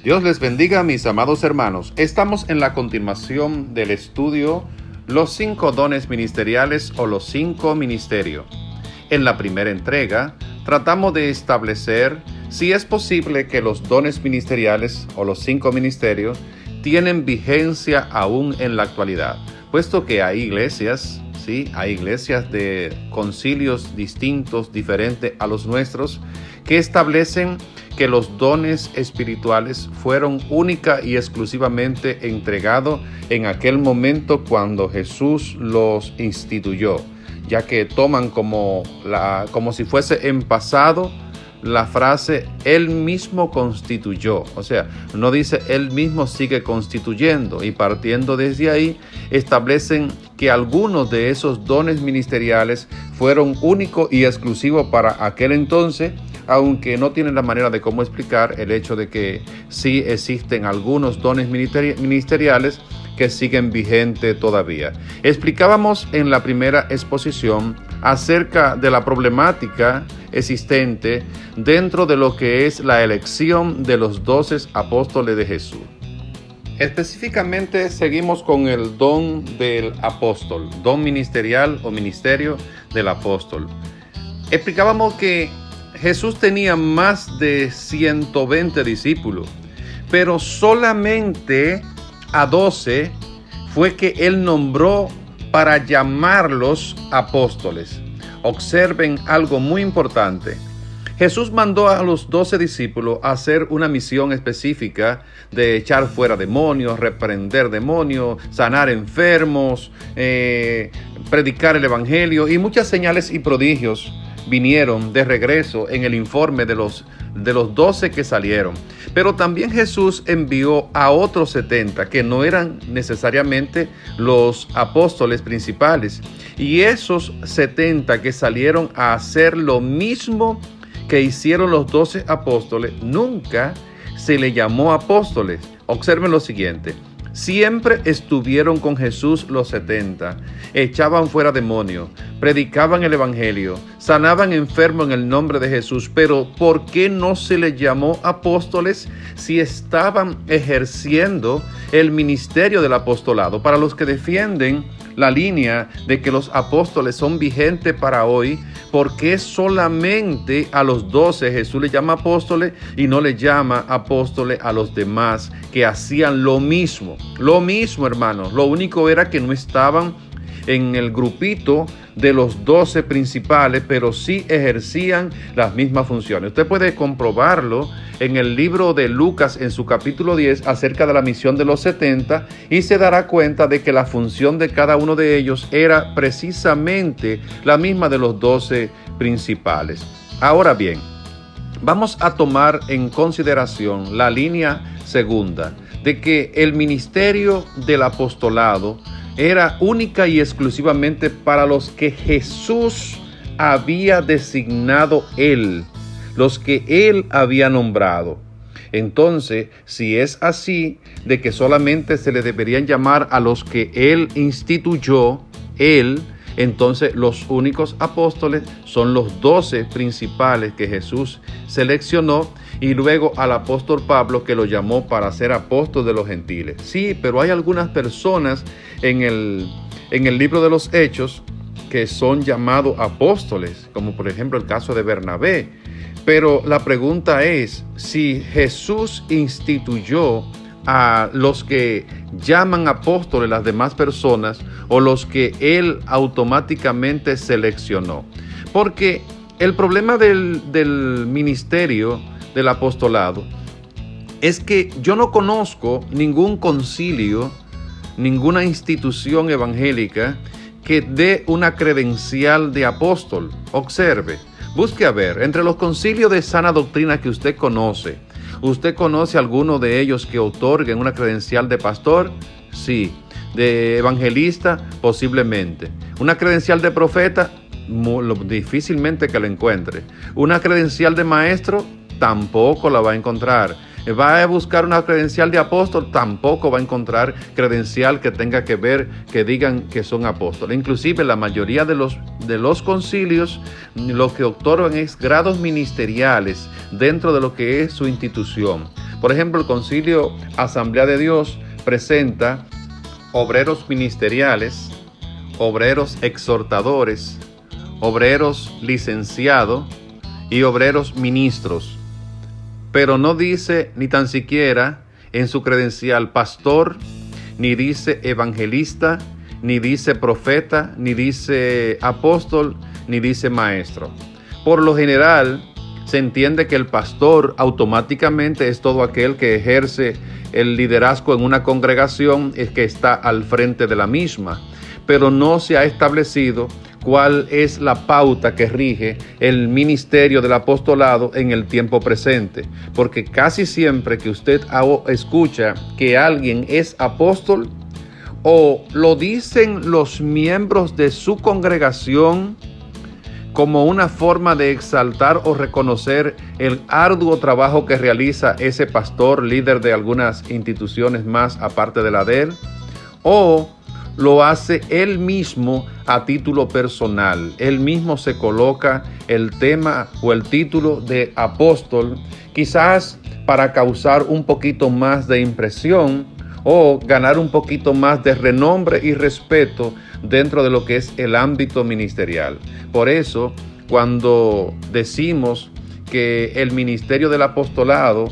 Dios les bendiga, mis amados hermanos. Estamos en la continuación del estudio Los 5 dones ministeriales o los 5 ministerios. En la primera entrega, tratamos de establecer si es posible que los dones ministeriales o los 5 ministerios tienen vigencia aún en la actualidad, puesto que hay iglesias, ¿sí? Hay iglesias de concilios distintos, diferentes a los nuestros, que establecen que los dones espirituales fueron única y exclusivamente entregados en aquel momento cuando Jesús los instituyó, ya que toman como si fuese en pasado la frase Él mismo constituyó, o sea, no dice Él mismo sigue constituyendo, y partiendo desde ahí establecen que algunos de esos dones ministeriales fueron únicos y exclusivos para aquel entonces, aunque no tienen la manera de cómo explicar el hecho de que sí existen algunos dones ministeriales que siguen vigentes todavía. Explicábamos en la primera exposición acerca de la problemática existente dentro de lo que es la elección de los 12 apóstoles de Jesús. Específicamente seguimos con el don del apóstol, don ministerial o ministerio del apóstol. Explicábamos que Jesús tenía más de 120 discípulos, pero solamente a 12 fue que Él nombró para llamarlos apóstoles. Observen algo muy importante. Jesús mandó a los 12 discípulos a hacer una misión específica de echar fuera demonios, reprender demonios, sanar enfermos, predicar el evangelio, y muchas señales y prodigios vinieron de regreso en el informe de los 12 que salieron. Pero también Jesús envió a otros 70 que no eran necesariamente los apóstoles principales. Y esos 70 que salieron a hacer lo mismo que hicieron los 12 apóstoles, nunca se le llamó apóstoles. Observen lo siguiente. Siempre estuvieron con Jesús los 70, echaban fuera demonios, predicaban el evangelio, sanaban enfermos en el nombre de Jesús. Pero ¿por qué no se les llamó apóstoles si estaban ejerciendo el ministerio del apostolado? Para los que defienden la línea de que los apóstoles son vigentes para hoy, ¿por qué solamente a los 12 Jesús les llama apóstoles y no les llama apóstoles a los demás que hacían lo mismo? Lo mismo, hermanos. Lo único era que no estaban en el grupito de los 12 principales, pero sí ejercían las mismas funciones. Usted puede comprobarlo en el libro de Lucas en su capítulo 10 acerca de la misión de los 70, y se dará cuenta de que la función de cada uno de ellos era precisamente la misma de los 12 principales. Ahora bien, vamos a tomar en consideración la línea segunda de que el ministerio del apostolado era única y exclusivamente para los que Jesús había designado Él, los que Él había nombrado. Entonces, si es así, de que solamente se le deberían llamar a los que Él instituyó, Él, entonces los únicos apóstoles son los 12 principales que Jesús seleccionó, y luego al apóstol Pablo, que lo llamó para ser apóstol de los gentiles. Sí, pero hay algunas personas en el libro de los Hechos que son llamados apóstoles, como por ejemplo el caso de Bernabé. Pero la pregunta es, si Jesús instituyó a los que llaman apóstoles las demás personas, o los que Él automáticamente seleccionó. Porque el problema del ministerio del apostolado es que yo no conozco ningún concilio, ninguna institución evangélica que dé una credencial de apóstol. Observe, busque a ver, entre los concilios de sana doctrina que usted conoce alguno de ellos que otorguen una credencial de pastor? Sí. ¿De evangelista? Posiblemente. ¿Una credencial de profeta? Difícilmente que la encuentre. ¿Una credencial de maestro? Tampoco la va a encontrar. ¿Va a buscar una credencial de apóstol? Tampoco va a encontrar credencial que tenga que ver, que digan que son apóstoles. Inclusive la mayoría de los concilios lo que otorgan es grados ministeriales dentro de lo que es su institución. Por ejemplo, el Concilio Asamblea de Dios presenta obreros ministeriales, obreros exhortadores, obreros licenciados y obreros ministros. Pero no dice ni tan siquiera en su credencial pastor, ni dice evangelista, ni dice profeta, ni dice apóstol, ni dice maestro. Por lo general, se entiende que el pastor automáticamente es todo aquel que ejerce el liderazgo en una congregación, es que está al frente de la misma, pero no se ha establecido cuál es la pauta que rige el ministerio del apostolado en el tiempo presente, porque casi siempre que usted escucha que alguien es apóstol, o lo dicen los miembros de su congregación como una forma de exaltar o reconocer el arduo trabajo que realiza ese pastor, líder de algunas instituciones más aparte de la de él, o lo hace él mismo a título personal. Él mismo se coloca el tema o el título de apóstol, quizás para causar un poquito más de impresión o ganar un poquito más de renombre y respeto dentro de lo que es el ámbito ministerial. Por eso, cuando decimos que el ministerio del apostolado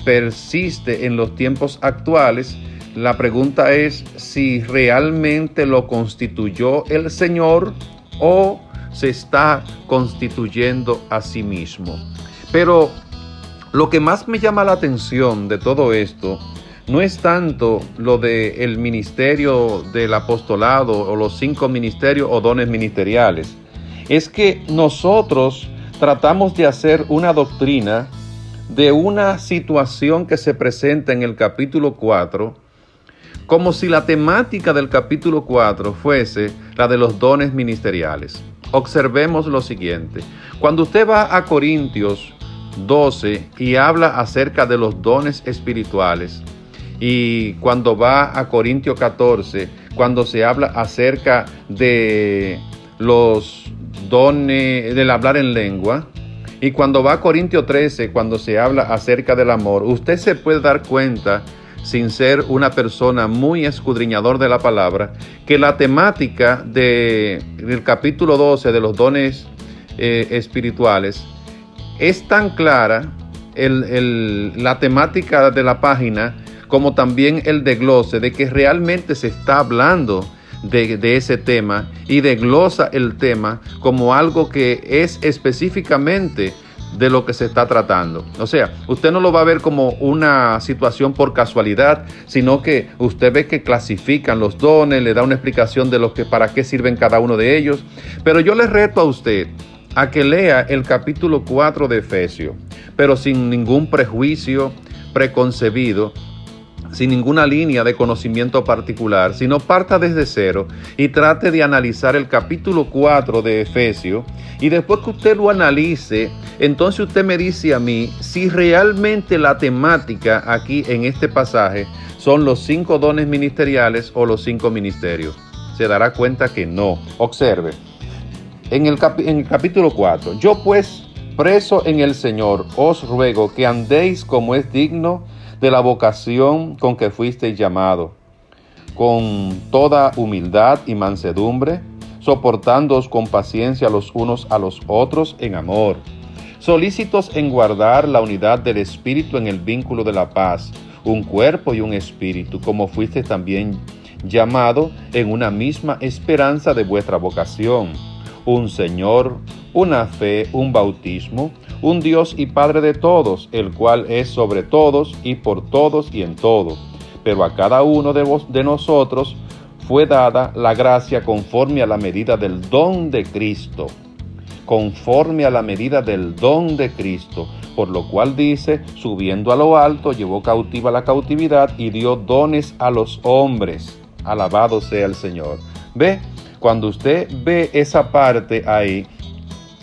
persiste en los tiempos actuales, la pregunta es si realmente lo constituyó el Señor o se está constituyendo a sí mismo. Pero lo que más me llama la atención de todo esto no es tanto lo del ministerio del apostolado o los 5 ministerios o dones ministeriales. Es que nosotros tratamos de hacer una doctrina de una situación que se presenta en el capítulo 4, como si la temática del capítulo 4 fuese la de los dones ministeriales. Observemos lo siguiente. Cuando usted va a Corintios 12 y habla acerca de los dones espirituales, y cuando va a Corintios 14, cuando se habla acerca de los dones del hablar en lengua, y cuando va a Corintios 13, cuando se habla acerca del amor, usted se puede dar cuenta, sin ser una persona muy escudriñador de la palabra, que la temática del capítulo 12 de los dones espirituales es tan clara, la temática de la página, como también el desglose, de que realmente se está hablando de ese tema y desglosa el tema como algo que es específicamente de lo que se está tratando. O sea, usted no lo va a ver como una situación por casualidad, sino que usted ve que clasifican los dones, le da una explicación de para qué sirven cada uno de ellos. Pero yo le reto a usted a que lea el capítulo 4 de Efesios, pero sin ningún prejuicio preconcebido, sin ninguna línea de conocimiento particular, sino parta desde cero y trate de analizar el capítulo 4 de Efesios, y después que usted lo analice, entonces usted me dice a mí si realmente la temática aquí en este pasaje son los 5 dones ministeriales o los 5 ministerios. Se dará cuenta que no. Observe, en el capítulo 4, yo pues, preso en el Señor, os ruego que andéis como es digno de la vocación con que fuisteis llamado, con toda humildad y mansedumbre, soportándoos con paciencia los unos a los otros en amor, solícitos en guardar la unidad del Espíritu en el vínculo de la paz, un cuerpo y un espíritu, como fuisteis también llamado en una misma esperanza de vuestra vocación, un Señor, una fe, un bautismo, un Dios y Padre de todos, el cual es sobre todos y por todos y en todo. Pero a cada uno de nosotros fue dada la gracia conforme a la medida del don de Cristo. Conforme a la medida del don de Cristo. Por lo cual dice, subiendo a lo alto, llevó cautiva la cautividad y dio dones a los hombres. Alabado sea el Señor. ¿Ve? Cuando usted ve esa parte ahí,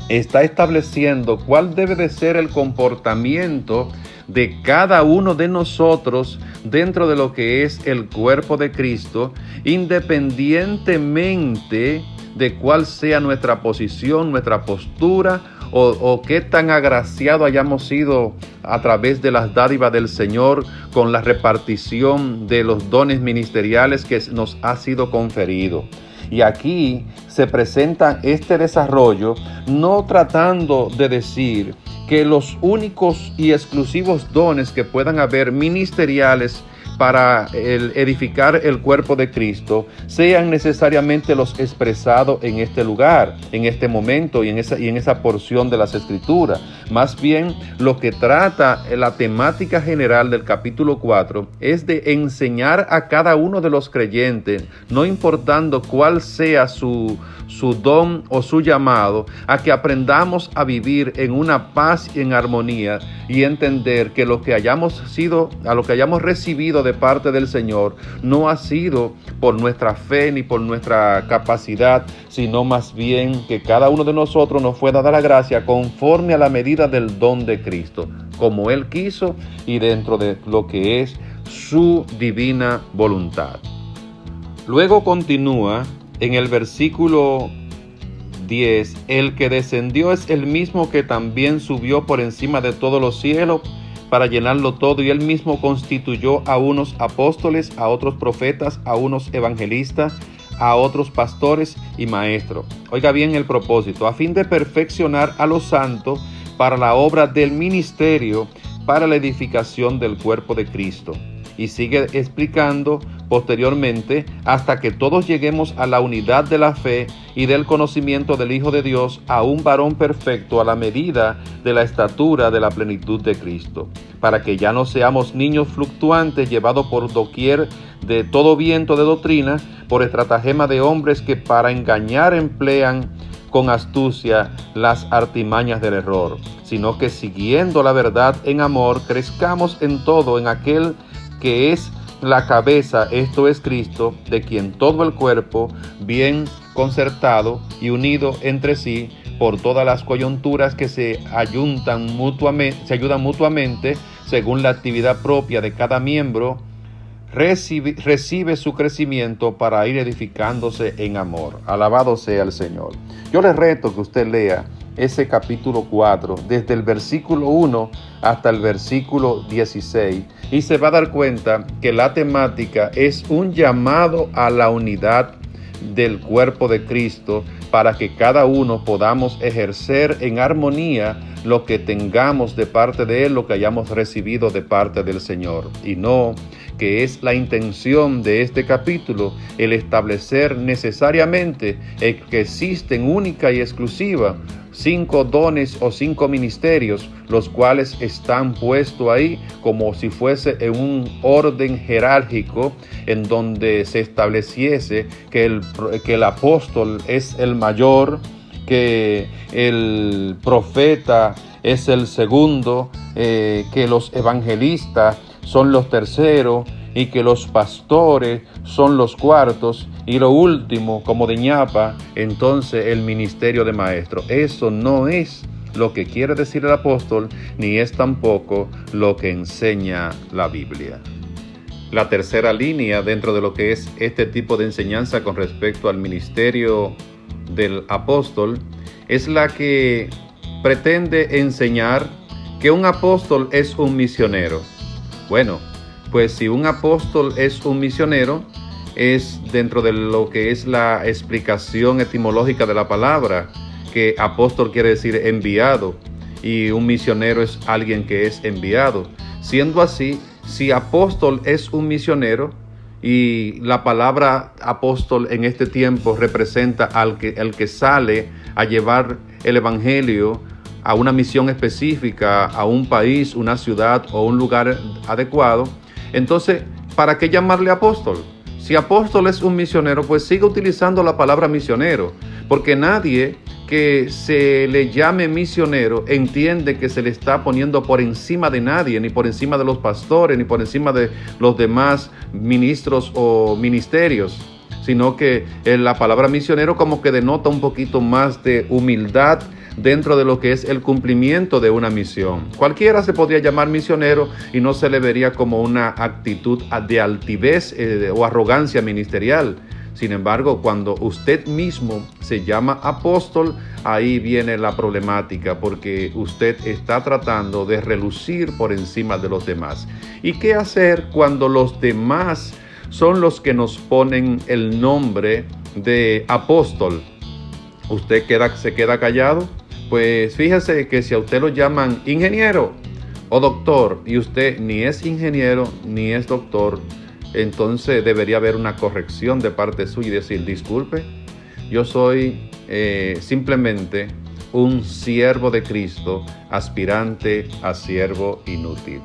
está estableciendo cuál debe de ser el comportamiento de cada uno de nosotros dentro de lo que es el cuerpo de Cristo, independientemente de cuál sea nuestra posición, nuestra postura o qué tan agraciado hayamos sido a través de las dádivas del Señor con la repartición de los dones ministeriales que nos ha sido conferido. Y aquí se presenta este desarrollo, no tratando de decir que los únicos y exclusivos dones que puedan haber ministeriales para edificar el cuerpo de Cristo sean necesariamente los expresados en este lugar, en este momento y en esa porción de las Escrituras. Más bien, lo que trata la temática general del capítulo 4 es de enseñar a cada uno de los creyentes, no importando cuál sea su don o su llamado, a que aprendamos a vivir en una paz y en armonía y entender que lo que hayamos recibido de parte del Señor no ha sido por nuestra fe ni por nuestra capacidad, sino más bien que cada uno de nosotros nos fue dada la gracia conforme a la medida del don de Cristo, como Él quiso y dentro de lo que es su divina voluntad. Luego continúa en el versículo 10, el que descendió es el mismo que también subió por encima de todos los cielos para llenarlo todo, y él mismo constituyó a unos apóstoles, a otros profetas, a unos evangelistas, a otros pastores y maestros. Oiga bien el propósito, a fin de perfeccionar a los santos para la obra del ministerio, para la edificación del cuerpo de Cristo. Y sigue explicando posteriormente, hasta que todos lleguemos a la unidad de la fe y del conocimiento del Hijo de Dios, a un varón perfecto a la medida de la estatura de la plenitud de Cristo, para que ya no seamos niños fluctuantes llevados por doquier de todo viento de doctrina, por estratagema de hombres que para engañar emplean con astucia las artimañas del error, sino que siguiendo la verdad en amor, crezcamos en todo en aquel que es la cabeza, esto es Cristo, de quien todo el cuerpo, bien concertado y unido entre sí por todas las coyunturas que se ayudan mutuamente según la actividad propia de cada miembro, recibe su crecimiento para ir edificándose en amor. Alabado sea el Señor. Yo les reto que usted lea ese capítulo 4, desde el versículo 1 hasta el versículo 16, y se va a dar cuenta que la temática es un llamado a la unidad del cuerpo de Cristo, para que cada uno podamos ejercer en armonía lo que tengamos de parte de Él, lo que hayamos recibido de parte del Señor, y no que es la intención de este capítulo el establecer necesariamente que existen única y exclusiva 5 dones o 5 ministerios, los cuales están puestos ahí como si fuese en un orden jerárquico, en donde se estableciese que el apóstol es el mayor, que el profeta es el segundo, que los evangelistas son los terceros y que los pastores son los cuartos, y lo último, como de ñapa, entonces el ministerio de maestro. Eso no es lo que quiere decir el apóstol, ni es tampoco lo que enseña la Biblia. La tercera línea dentro de lo que es este tipo de enseñanza con respecto al ministerio del apóstol es la que pretende enseñar que un apóstol es un misionero. Bueno, pues si un apóstol es un misionero, es dentro de lo que es la explicación etimológica de la palabra, que apóstol quiere decir enviado, y un misionero es alguien que es enviado. Siendo así, si apóstol es un misionero, y la palabra apóstol en este tiempo representa al que sale a llevar el evangelio a una misión específica, a un país, una ciudad o un lugar adecuado, entonces, ¿para qué llamarle apóstol? Si apóstol es un misionero, pues siga utilizando la palabra misionero, porque nadie que se le llame misionero entiende que se le está poniendo por encima de nadie, ni por encima de los pastores, ni por encima de los demás ministros o ministerios, sino que la palabra misionero como que denota un poquito más de humildad dentro de lo que es el cumplimiento de una misión. Cualquiera se podría llamar misionero y no se le vería como una actitud de altivez o arrogancia ministerial, Sin embargo, cuando usted mismo se llama apóstol, ahí viene la problemática, porque usted está tratando de relucir por encima de los demás. ¿Y qué hacer cuando los demás son los que nos ponen el nombre de apóstol? ¿Usted se queda callado? Pues fíjese que si a usted lo llaman ingeniero o doctor y usted ni es ingeniero ni es doctor, entonces debería haber una corrección de parte suya y decir: disculpe, yo soy simplemente un siervo de Cristo, aspirante a siervo inútil.